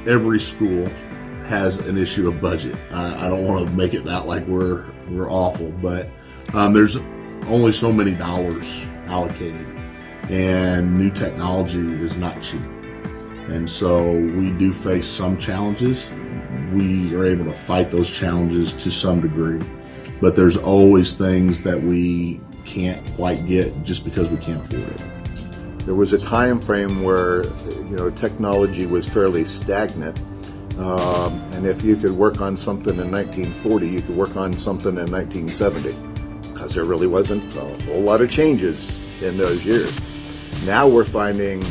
every school has an issue of budget. I don't want to make it out like we're awful, but there's only so many dollars allocated, and new technology is not cheap. And so we do face some challenges. We are able to fight those challenges to some degree, but there's always things that we can't quite get just because we can't afford it. There was a time frame where technology was fairly stagnant, and if you could work on something in 1940, you could work on something in 1970, because there really wasn't a whole lot of changes in those years. Now we're finding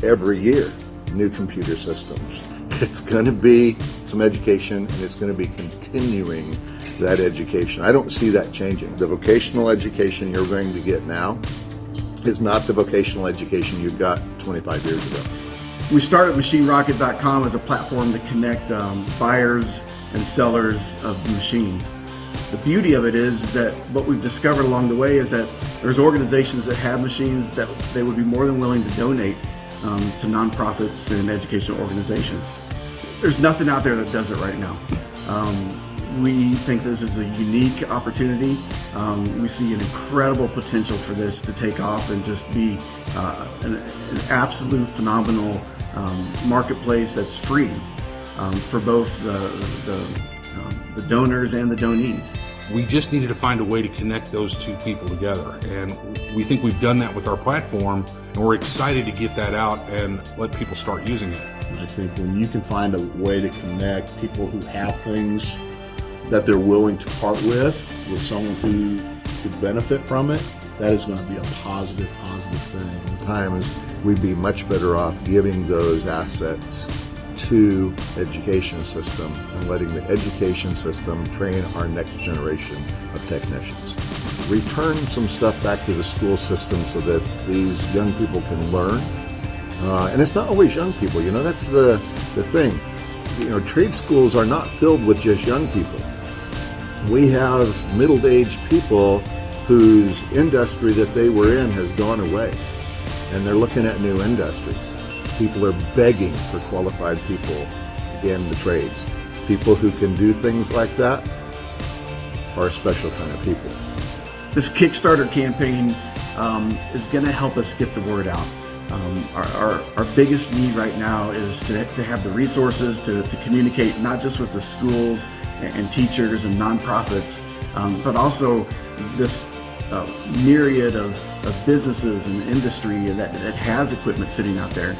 every year new computer systems. It's going to be some education, and it's going to be continuing that education. I don't see that changing. The vocational education you're going to get now is not the vocational education you got 25 years ago. We started MachineRocket.com as a platform to connect buyers and sellers of machines. The beauty of it is that what we've discovered along the way is that there's organizations that have machines that they would be more than willing to donate to nonprofits and educational organizations. There's nothing out there that does it right now. We think this is a unique opportunity. We see an incredible potential for this to take off and just be an absolute phenomenal marketplace that's free for both the donors and the donees. We just needed to find a way to connect those two people together, and we think we've done that with our platform, and we're excited to get that out and let people start using it. I think when you can find a way to connect people who have things that they're willing to part with someone who could benefit from it, that is going to be a positive thing. Times we'd be much better off giving those assets to education system and letting the education system train our next generation of technicians. Return some stuff back to the school system so that these young people can learn. And it's not always young people, that's the thing. Trade schools are not filled with just young people. We have middle-aged people whose industry that they were in has gone away, and they're looking at new industries. People are begging for qualified people in the trades. People who can do things like that are a special kind of people. This Kickstarter campaign is going to help us get the word out. Our biggest need right now is to have the resources to communicate not just with the schools and teachers and nonprofits, but also this myriad of businesses and industry that has equipment sitting out there.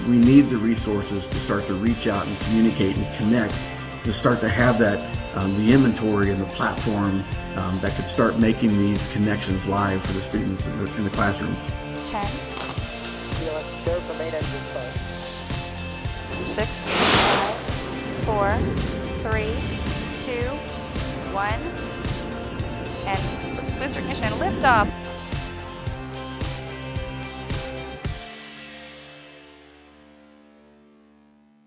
We need the resources to start to reach out and communicate and connect, to start to have that the inventory and the platform that could start making these connections live for the students in the classrooms. 10. Go for main engine start. 6, 5, 4, 3, 2, 1, and booster ignition, lift off.